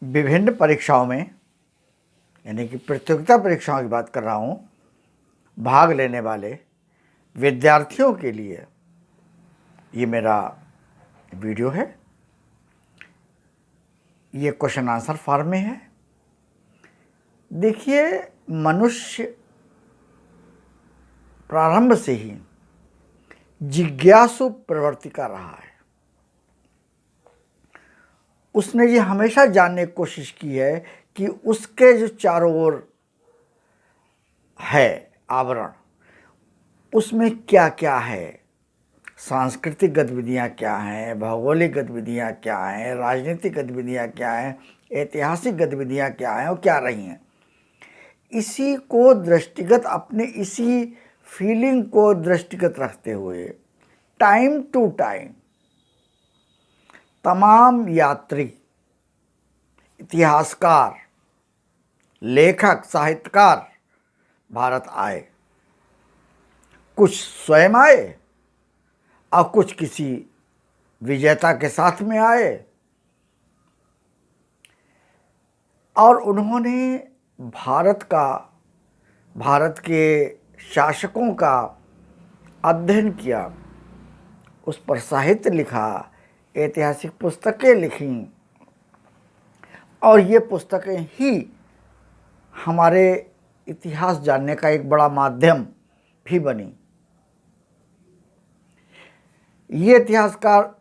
विभिन्न परीक्षाओं में, यानी कि प्रतियोगिता परीक्षाओं की बात कर रहा हूँ, भाग लेने वाले विद्यार्थियों के लिए ये मेरा वीडियो है। ये क्वेश्चन आंसर फॉर्म में है। देखिए, मनुष्य प्रारंभ से ही जिज्ञासु प्रवृत्ति का रहा है। उसने ये हमेशा जानने की कोशिश की है कि उसके जो चारों ओर है आवरण, उसमें क्या क्या है, सांस्कृतिक गतिविधियां क्या हैं, भौगोलिक गतिविधियां क्या हैं, राजनीतिक गतिविधियां क्या हैं, ऐतिहासिक गतिविधियां क्या हैं और क्या रही हैं। इसी को दृष्टिगत, अपने इसी फीलिंग को दृष्टिगत रखते हुए टाइम टू टाइम तमाम यात्री, इतिहासकार, लेखक, साहित्यकार भारत आए। कुछ स्वयं आए और कुछ किसी विजेता के साथ में आए, और उन्होंने भारत के शासकों का अध्ययन किया, उस पर साहित्य लिखा, ऐतिहासिक पुस्तकें लिखीं, और ये पुस्तकें ही हमारे इतिहास जानने का एक बड़ा माध्यम भी बनी। ये इतिहासकार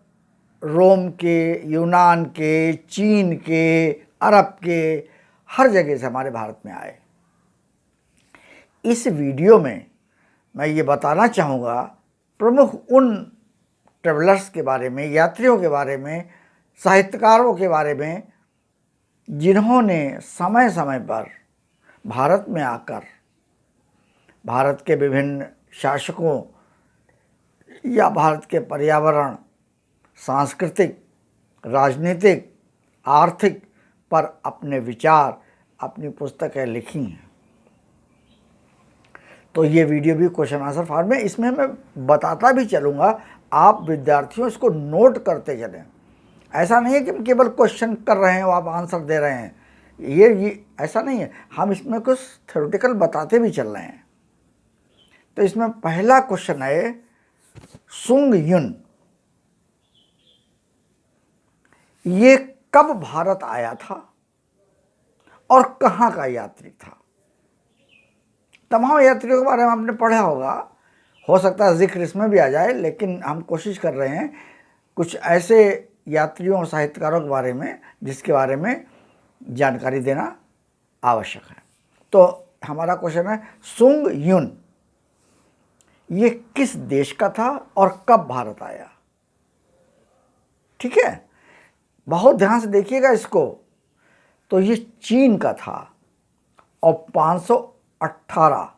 रोम के, यूनान के, चीन के, अरब के, हर जगह से हमारे भारत में आए। इस वीडियो में मैं ये बताना चाहूँगा प्रमुख उन ट्रेवलर्स के बारे में, यात्रियों के बारे में, साहित्यकारों के बारे में, जिन्होंने समय समय पर भारत में आकर भारत के विभिन्न शासकों या भारत के पर्यावरण, सांस्कृतिक, राजनीतिक, आर्थिक पर अपने विचार, अपनी पुस्तकें लिखी हैं। तो ये वीडियो भी क्वेश्चन आंसर फॉर्म में, इसमें मैं बताता भी चलूँगा, आप विद्यार्थियों इसको नोट करते चलें। ऐसा नहीं है कि हम केवल क्वेश्चन कर रहे हैं और आप आंसर दे रहे हैं, ये ऐसा नहीं है। हम इसमें कुछ थ्योरेटिकल बताते भी चल रहे हैं। तो इसमें पहला क्वेश्चन है, सुंग युन ये कब भारत आया था और कहाँ का यात्री था? तमाम यात्रियों के बारे में आपने पढ़ा होगा, हो सकता है जिक्र इसमें भी आ जाए, लेकिन हम कोशिश कर रहे हैं कुछ ऐसे यात्रियों और साहित्यकारों के बारे में जिसके बारे में जानकारी देना आवश्यक है। तो हमारा क्वेश्चन है, सुंग युन ये किस देश का था और कब भारत आया? ठीक है, बहुत ध्यान से देखिएगा इसको। तो ये चीन का था और 518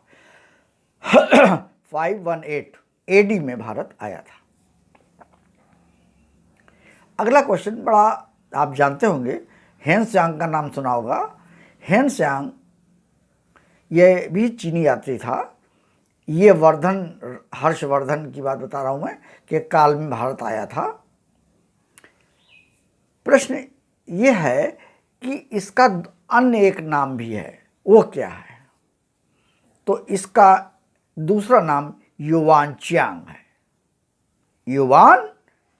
518 एडी में भारत आया था। अगला क्वेश्चन बड़ा आप जानते होंगे, हेन त्सांग का नाम सुना होगा। हेन त्सांग ये भी चीनी यात्री था। ये हर्षवर्धन की बात बता रहा हूँ मैं, कि काल में भारत आया था। प्रश्न ये है कि इसका अन्य एक नाम भी है, वो क्या है? तो इसका दूसरा नाम युवान च्यांग है। युवान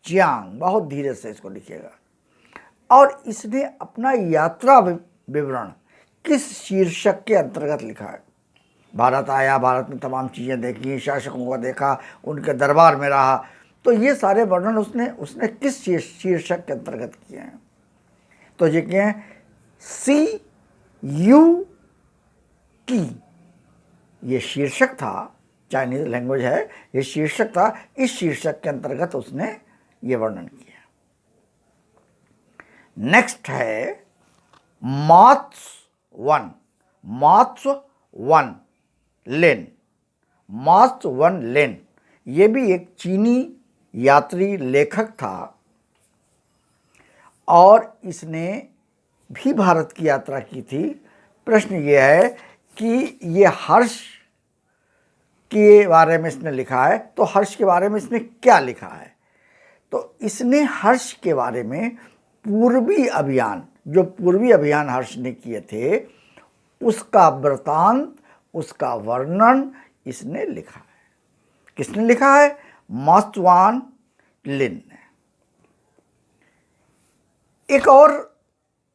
च्यांग, बहुत धीरे से इसको लिखिएगा। और इसने अपना यात्रा विवरण किस शीर्षक के अंतर्गत लिखा है? भारत आया, भारत में तमाम चीज़ें देखी, शासकों को देखा, उनके दरबार में रहा। तो ये सारे वर्णन उसने किस शीर्षक के अंतर्गत किए हैं? तो ये क्या है, CU की ये शीर्षक था, चाइनीज लैंग्वेज है, ये शीर्षक था। इस शीर्षक के अंतर्गत उसने ये वर्णन किया। नेक्स्ट है मात्सुवन लेन। ये भी एक चीनी यात्री लेखक था और इसने भी भारत की यात्रा की थी। प्रश्न ये है कि ये हर्ष के बारे में इसने लिखा है, तो हर्ष के बारे में इसने क्या लिखा है? तो इसने हर्ष के बारे में पूर्वी अभियान, जो पूर्वी अभियान हर्ष ने किए थे उसका वृतांत, उसका वर्णन इसने लिखा है। किसने लिखा है? मात्सुआन लिन ने। एक और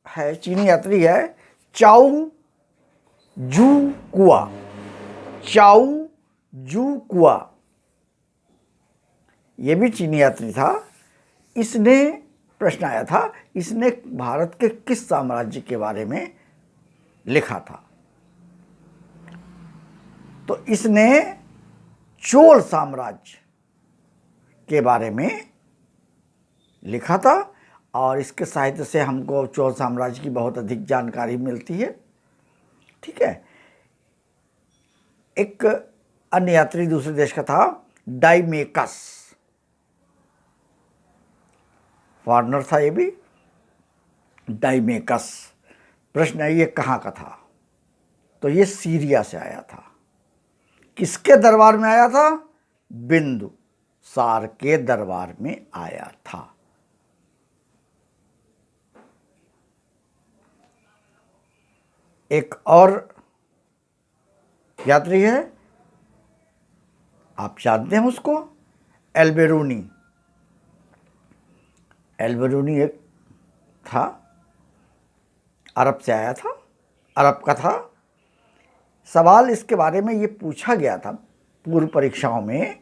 है, चीनी यात्री है, चाउ जू कुआ। चाउ जू कुआ, ये भी चीनी यात्री था। इसने, प्रश्न आया था, इसने भारत के किस साम्राज्य के बारे में लिखा था? तो इसने चोल साम्राज्य के बारे में लिखा था और इसके साहित्य से हमको चोल साम्राज्य की बहुत अधिक जानकारी मिलती है। ठीक है। एक अन्य यात्री दूसरे देश का था, डाइमेकस, फॉरनर था ये भी, डाइमेकस। प्रश्न है ये कहाँ का था? तो ये सीरिया से आया था। किसके दरबार में आया था? बिंदुसार के दरबार में आया था। एक और यात्री है, आप जानते हैं उसको, एल्बेरूनी। एल्बेरूनी एक था, अरब से आया था, अरब का था। सवाल इसके बारे में ये पूछा गया था पूर्व परीक्षाओं में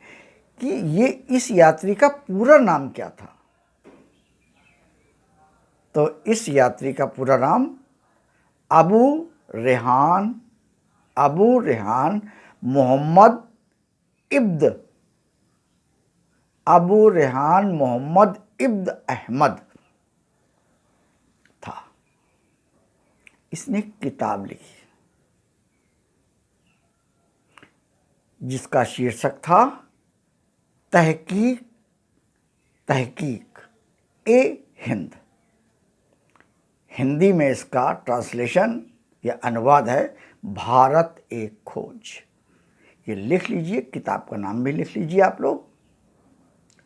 कि ये इस यात्री का पूरा नाम क्या था। तो इस यात्री का पूरा नाम अबू रेहान मोहम्मद इब्द अहमद था। इसने एक किताब लिखी जिसका शीर्षक था तहकीक ए हिंद। हिंदी में इसका ट्रांसलेशन या अनुवाद है भारत एक खोज। ये लिख लीजिए, किताब का नाम भी लिख लीजिए आप लोग,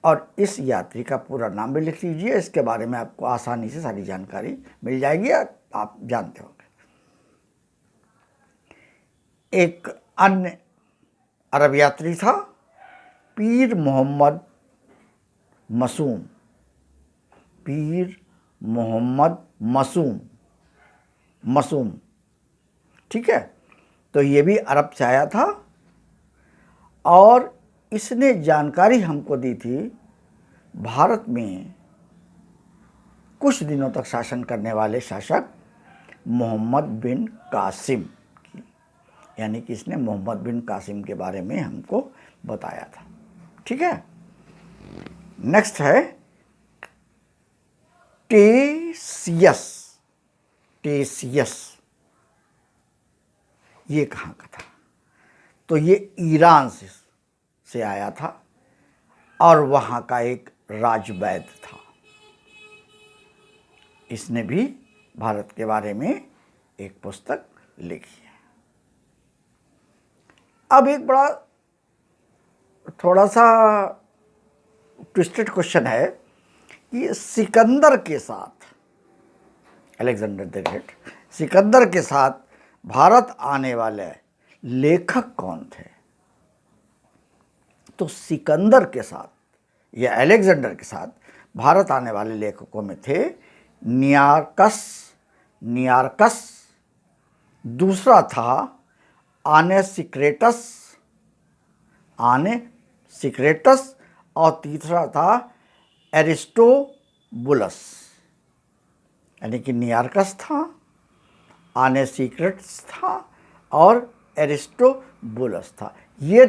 और इस यात्री का पूरा नाम भी लिख लीजिए। इसके बारे में आपको आसानी से सारी जानकारी मिल जाएगी, आप जानते होंगे। एक अन्य अरब यात्री था, पीर मोहम्मद मसूम। ठीक है। तो ये भी अरब से आया था और इसने जानकारी हमको दी थी भारत में कुछ दिनों तक शासन करने वाले शासक मोहम्मद बिन कासिम की, यानी कि इसने मोहम्मद बिन कासिम के बारे में हमको बताया था। ठीक है। नेक्स्ट है टेसियस। ये कहाँ का था? तो ये ईरान से आया था और वहाँ का एक राजवैद्य था। इसने भी भारत के बारे में एक पुस्तक लिखी है। अब एक बड़ा थोड़ा सा ट्विस्टेड क्वेश्चन है कि सिकंदर के साथ, अलेक्जेंडर द ग्रेट, सिकंदर के साथ भारत आने वाले लेखक कौन थे? तो सिकंदर के साथ या अलेक्जेंडर के साथ भारत आने वाले लेखकों में थे नियार्कस, दूसरा था आने सिक्रेटस और तीसरा था एरिस्टोबुलस। यानी कि नियार्कस था, आने सिक्रेटस था और एरिस्टोबुलस था। ये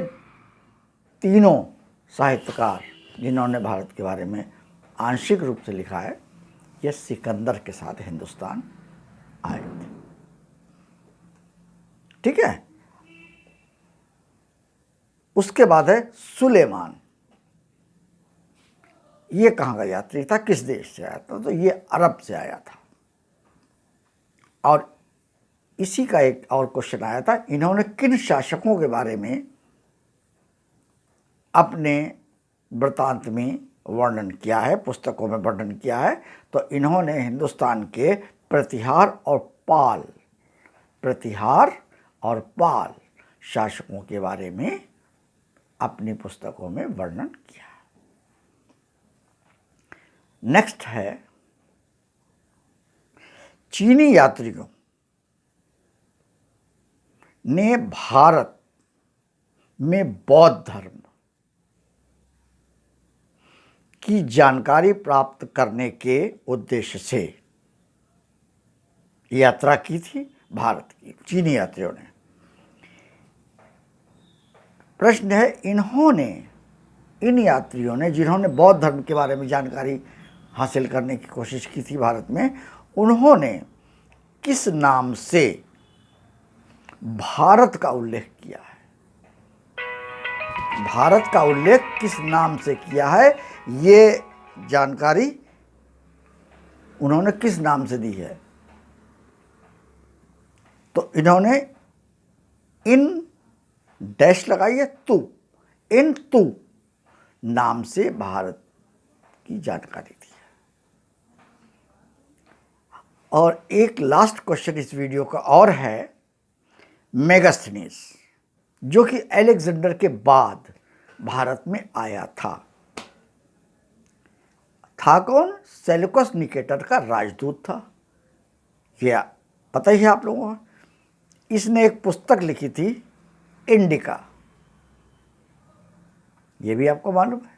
तीनों साहित्यकार जिन्होंने भारत के बारे में आंशिक रूप से लिखा है, ये सिकंदर के साथ हिंदुस्तान आए थे। ठीक है। उसके बाद है सुलेमान। ये कहाँ का यात्री था, किस देश से आया था? तो ये अरब से आया था। और इसी का एक और क्वेश्चन आया था, इन्होंने किन शासकों के बारे में अपने वृतांत में वर्णन किया है, पुस्तकों में वर्णन किया है? तो इन्होंने हिंदुस्तान के प्रतिहार और पाल, प्रतिहार और पाल शासकों के बारे में अपनी पुस्तकों में वर्णन किया। नेक्स्ट है चीनी यात्रियों ने भारत में बौद्ध धर्म की जानकारी प्राप्त करने के उद्देश्य से यात्रा की थी भारत की चीनी यात्रियों ने। प्रश्न है, इन यात्रियों ने जिन्होंने बौद्ध धर्म के बारे में जानकारी हासिल करने की कोशिश की थी भारत में, उन्होंने किस नाम से भारत का उल्लेख किया है? भारत का उल्लेख किस नाम से किया है? ये जानकारी उन्होंने किस नाम से दी है? तो इन्होंने इन डैश लगाई है तू, इन तू नाम से भारत की जानकारी दी है। और एक लास्ट क्वेश्चन इस वीडियो का और है, मेगास्थनीज जो कि अलेक्जेंडर के बाद भारत में आया था कौन? सेल्यूकस निकेटर का राजदूत था। यह पता ही है आप लोगों को। इसने एक पुस्तक लिखी थी इंडिका, ये भी आपको मालूम है।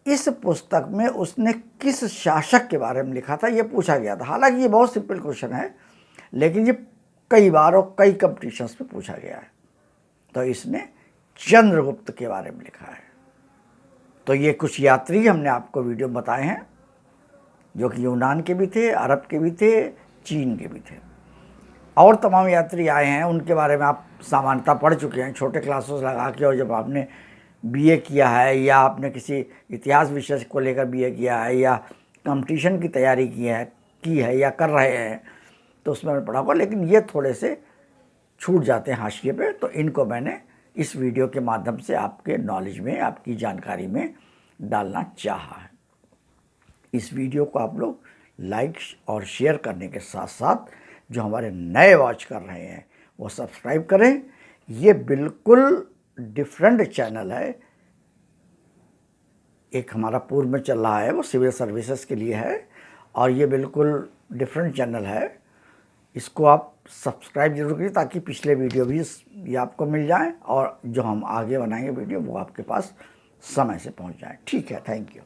इस पुस्तक में उसने किस शासक के बारे में लिखा था, यह पूछा गया था। हालांकि ये बहुत सिंपल क्वेश्चन है, लेकिन ये कई बार और कई कंपटीशंस में पूछा गया है। तो इसने चंद्रगुप्त के बारे में लिखा है। तो ये कुछ यात्री हमने आपको वीडियो में बताए हैं, जो कि यूनान के भी थे, अरब के भी थे, चीन के भी थे। और तमाम यात्री आए हैं, उनके बारे में आप सामान्यता पढ़ चुके हैं छोटे क्लासेस लगा के। और जब आपने बीए किया है या आपने किसी इतिहास विषय को लेकर बीए किया है या कंपटीशन की तैयारी की है या कर रहे हैं, तो उसमें पढ़ा होगा। लेकिन ये थोड़े से छूट जाते हैं हाशिए पे, तो इनको मैंने इस वीडियो के माध्यम से आपके नॉलेज में, आपकी जानकारी में डालना चाहा है। इस वीडियो को आप लोग लाइक और शेयर करने के साथ साथ जो हमारे नए वॉच कर रहे हैं वो सब्सक्राइब करें। ये बिल्कुल डिफरेंट चैनल है। एक हमारा पूर्व में चल रहा है, वो सिविल सर्विसेज के लिए है, और ये बिल्कुल डिफरेंट चैनल है। इसको आप सब्सक्राइब जरूर करिए ताकि पिछले वीडियो भी ये आपको मिल जाए, और जो हम आगे बनाएंगे वीडियो वो आपके पास समय से पहुंच जाए। ठीक है, थैंक यू।